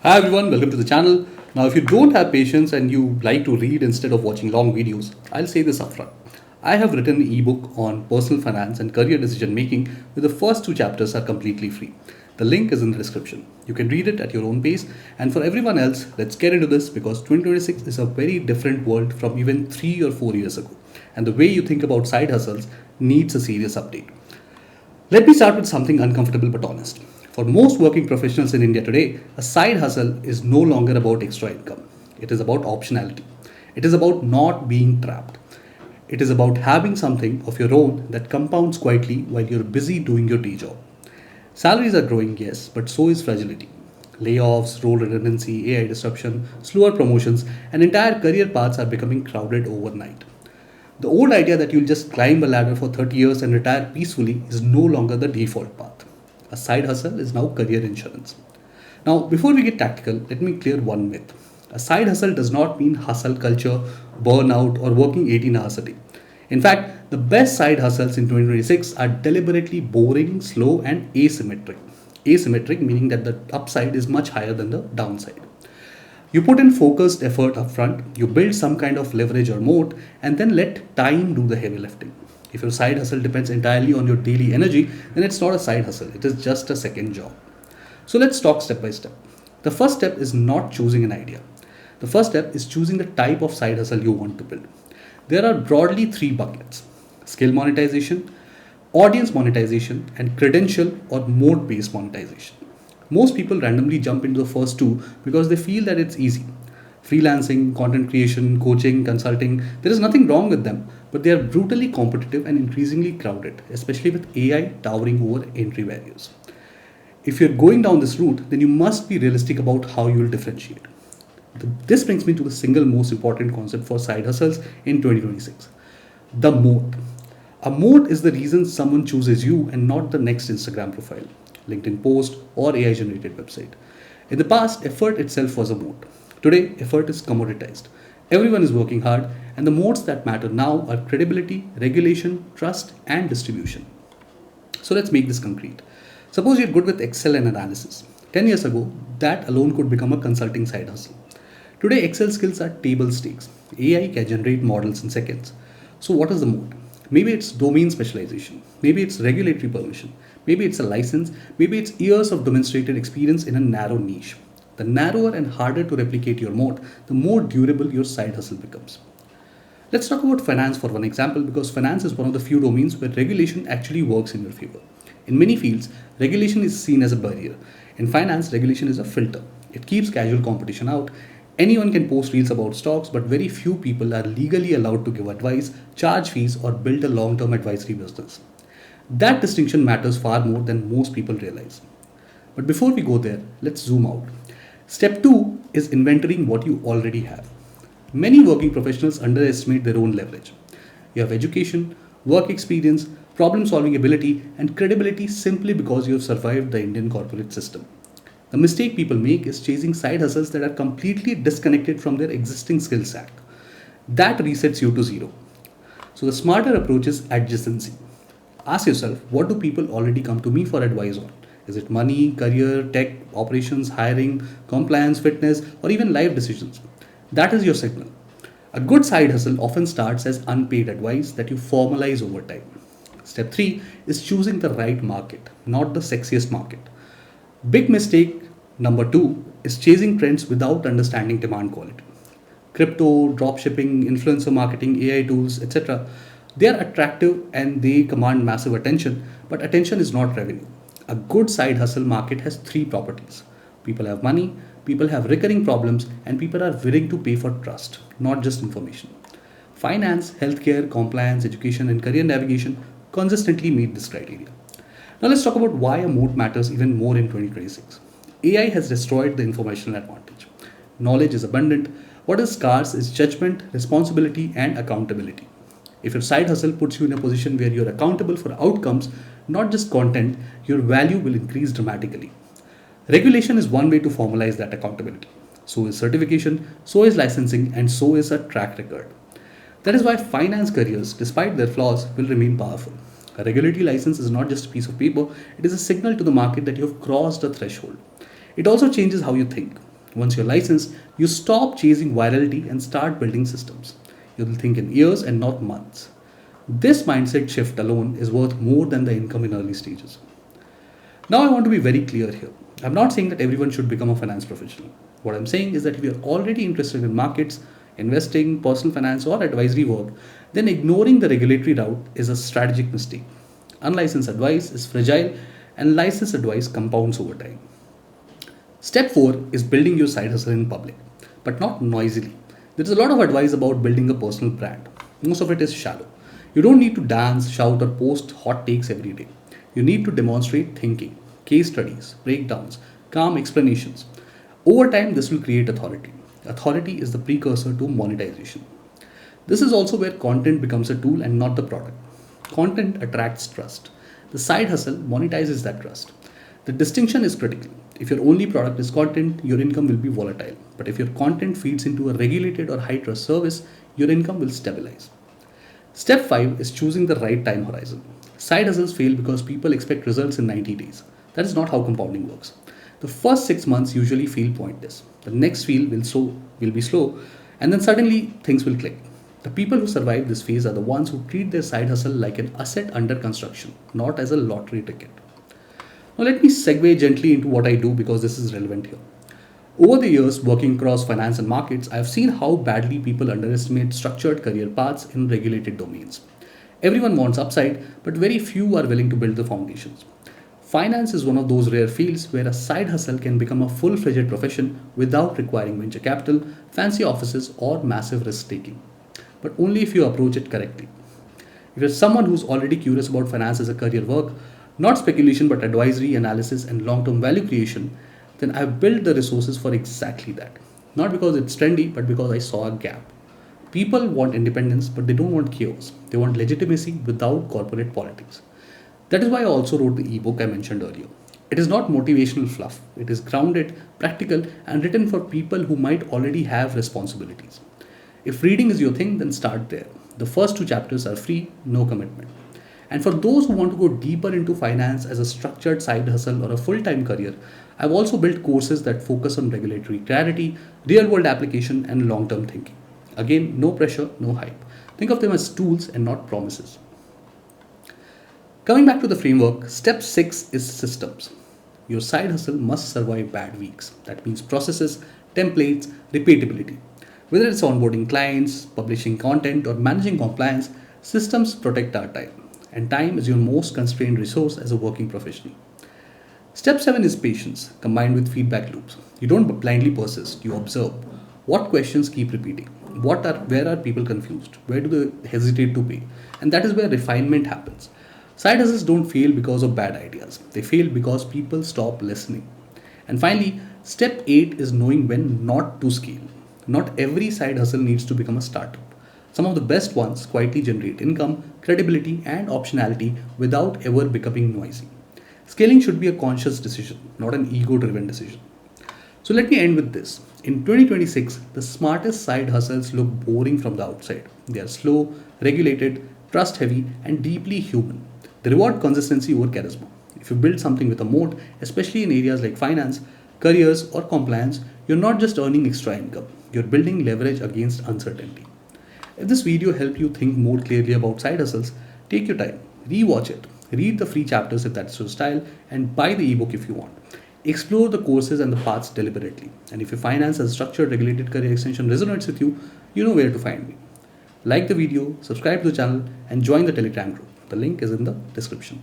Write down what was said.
Hi everyone, welcome to the channel. Now, if you don't have patience and you like to read instead of watching long videos, I'll say this upfront. I have written an ebook on personal finance and career decision making where the first two chapters are completely free. The link is in the description. You can read it at your own pace. And for everyone else, let's get into this because 2026 is a very different world from even 3 or 4 years ago. And the way you think about side hustles needs a serious update. Let me start with something uncomfortable but honest. For most working professionals in India today, a side hustle is no longer about extra income. It is about optionality. It is about not being trapped. It is about having something of your own that compounds quietly while you're busy doing your day job. Salaries are growing, yes, but so is fragility. Layoffs, role redundancy, AI disruption, slower promotions, and entire career paths are becoming crowded overnight. The old idea that you'll just climb a ladder for 30 years and retire peacefully is no longer the default path. A side hustle is now career insurance. Now, before we get tactical, let me clear one myth. A side hustle does not mean hustle culture, burnout, or working 18 hours a day. In fact, the best side hustles in 2026 are deliberately boring, slow, and asymmetric. Asymmetric meaning that the upside is much higher than the downside. You put in focused effort upfront, you build some kind of leverage or moat, and then let time do the heavy lifting. If your side hustle depends entirely on your daily energy, then it's not a side hustle, it is just a second job. So let's talk step by step. The first step is not choosing an idea. The first step is choosing the type of side hustle you want to build. There are broadly three buckets: skill monetization, audience monetization, and credential or mode based monetization. Most people randomly jump into the first two because they feel that it's easy. Freelancing, content creation, coaching, consulting, there is nothing wrong with them, but they are brutally competitive and increasingly crowded, especially with AI towering over entry barriers. If you're going down this route, then you must be realistic about how you will differentiate. This brings me to the single most important concept for side hustles in 2026: the moat. A moat is the reason someone chooses you and not the next Instagram profile, LinkedIn post, or AI generated website. In the past, effort itself was a moat. Today, effort is commoditized. Everyone is working hard, and the moats that matter now are credibility, regulation, trust, and distribution. So let's make this concrete. Suppose you're good with Excel and analysis. 10 years ago, that alone could become a consulting side hustle. Today, Excel skills are table stakes. AI can generate models in seconds. So, what is the mode? Maybe it's domain specialization. Maybe it's regulatory permission. Maybe it's a license. Maybe it's years of demonstrated experience in a narrow niche. The narrower and harder to replicate your mode, the more durable your side hustle becomes. Let's talk about finance for one example because finance is one of the few domains where regulation actually works in your favor. In many fields, regulation is seen as a barrier. In finance, regulation is a filter. It keeps casual competition out. Anyone can post reels about stocks, but very few people are legally allowed to give advice, charge fees, or build a long term advisory business. That distinction matters far more than most people realize. But before we go there, let's zoom out. Step 2 is inventorying what you already have. Many working professionals underestimate their own leverage. You have education, work experience, problem solving ability, and credibility simply because you have survived the Indian corporate system. The mistake people make is chasing side hustles that are completely disconnected from their existing skill stack. That resets you to zero. So the smarter approach is adjacency. Ask yourself, what do people already come to me for advice on? Is it money, career, tech, operations, hiring, compliance, fitness, or even life decisions? That is your signal. A good side hustle often starts as unpaid advice that you formalize over time. Step 3 is choosing the right market, not the sexiest market. Big mistake number 2 is chasing trends without understanding demand quality. Crypto, dropshipping, influencer marketing, AI tools, etc. They are attractive and they command massive attention, but attention is not revenue. A good side hustle market has three properties: people have money, people have recurring problems, and people are willing to pay for trust, not just information. Finance, healthcare, compliance, education, and career navigation consistently meet this criteria. Now let's talk about why a moat matters even more in 2026. AI has destroyed the informational advantage. Knowledge is abundant. What is scarce is judgment, responsibility, and accountability. If your side hustle puts you in a position where you're accountable for outcomes, not just content, your value will increase dramatically. Regulation is one way to formalize that accountability. So is certification, so is licensing, and so is a track record. That is why finance careers, despite their flaws, will remain powerful. A regulatory license is not just a piece of paper, it is a signal to the market that you have crossed a threshold. It also changes how you think. Once you're licensed, you stop chasing virality and start building systems. You'll think in years and not months. This mindset shift alone is worth more than the income in early stages. Now, I want to be very clear here. I'm not saying that everyone should become a finance professional. What I'm saying is that if you're already interested in markets, investing, personal finance, or advisory work, then ignoring the regulatory route is a strategic mistake. Unlicensed advice is fragile, and licensed advice compounds over time. Step 4 is building your side hustle in public, but not noisily. There is a lot of advice about building a personal brand. Most of it is shallow. You don't need to dance, shout, or post hot takes every day. You need to demonstrate thinking, case studies, breakdowns, calm explanations. Over time, this will create authority. Authority is the precursor to monetization. This is also where content becomes a tool and not the product. Content attracts trust. The side hustle monetizes that trust. The distinction is critical. If your only product is content, your income will be volatile. But if your content feeds into a regulated or high trust service, your income will stabilize. Step 5 is choosing the right time horizon. Side hustles fail because people expect results in 90 days. That is not how compounding works. The first 6 months usually feel pointless. The next will be slow, and then suddenly things will click. The people who survive this phase are the ones who treat their side hustle like an asset under construction, not as a lottery ticket. Now, let me segue gently into what I do because this is relevant here. Over the years, working across finance and markets, I have seen how badly people underestimate structured career paths in regulated domains. Everyone wants upside, but very few are willing to build the foundations. Finance is one of those rare fields where a side hustle can become a full fledged profession without requiring venture capital, fancy offices, or massive risk taking. But only if you approach it correctly. If you're someone who's already curious about finance as a career work, not speculation but advisory, analysis, and long term value creation, then I've built the resources for exactly that. Not because it's trendy, but because I saw a gap. People want independence, but they don't want chaos. They want legitimacy without corporate politics. That is why I also wrote the ebook I mentioned earlier. It is not motivational fluff, it is grounded, practical, and written for people who might already have responsibilities. If reading is your thing, then start there. The first 2 chapters are free, no commitment. And for those who want to go deeper into finance as a structured side hustle or a full time career, I've also built courses that focus on regulatory clarity, real world application, and long term thinking. Again, no pressure, no hype. Think of them as tools and not promises. Coming back to the framework, step 6 is systems. Your side hustle must survive bad weeks. That means processes, templates, repeatability. Whether it's onboarding clients, publishing content, or managing compliance, systems protect our time. And time is your most constrained resource as a working professional. Step 7 is patience combined with feedback loops. You don't blindly persist, you observe. What questions keep repeating? Where are people confused? Where do they hesitate to pay? And that is where refinement happens. Side hustles don't fail because of bad ideas. They fail because people stop listening. And finally, step 8 is knowing when not to scale. Not every side hustle needs to become a startup. Some of the best ones quietly generate income, credibility, and optionality without ever becoming noisy. Scaling should be a conscious decision, not an ego driven decision. So let me end with this. In 2026, the smartest side hustles look boring from the outside. They are slow, regulated, trust heavy, and deeply human. They reward consistency over charisma. If you build something with a moat, especially in areas like finance, careers, or compliance, you're not just earning extra income, you're building leverage against uncertainty. If this video helped you think more clearly about side hustles, take your time, rewatch it, read the free chapters if that's your style, and buy the ebook if you want. Explore the courses and the paths deliberately. And if your finance as a structured regulated career extension resonates with you, you know where to find me. Like the video, subscribe to the channel, and join the Telegram group. The link is in the description.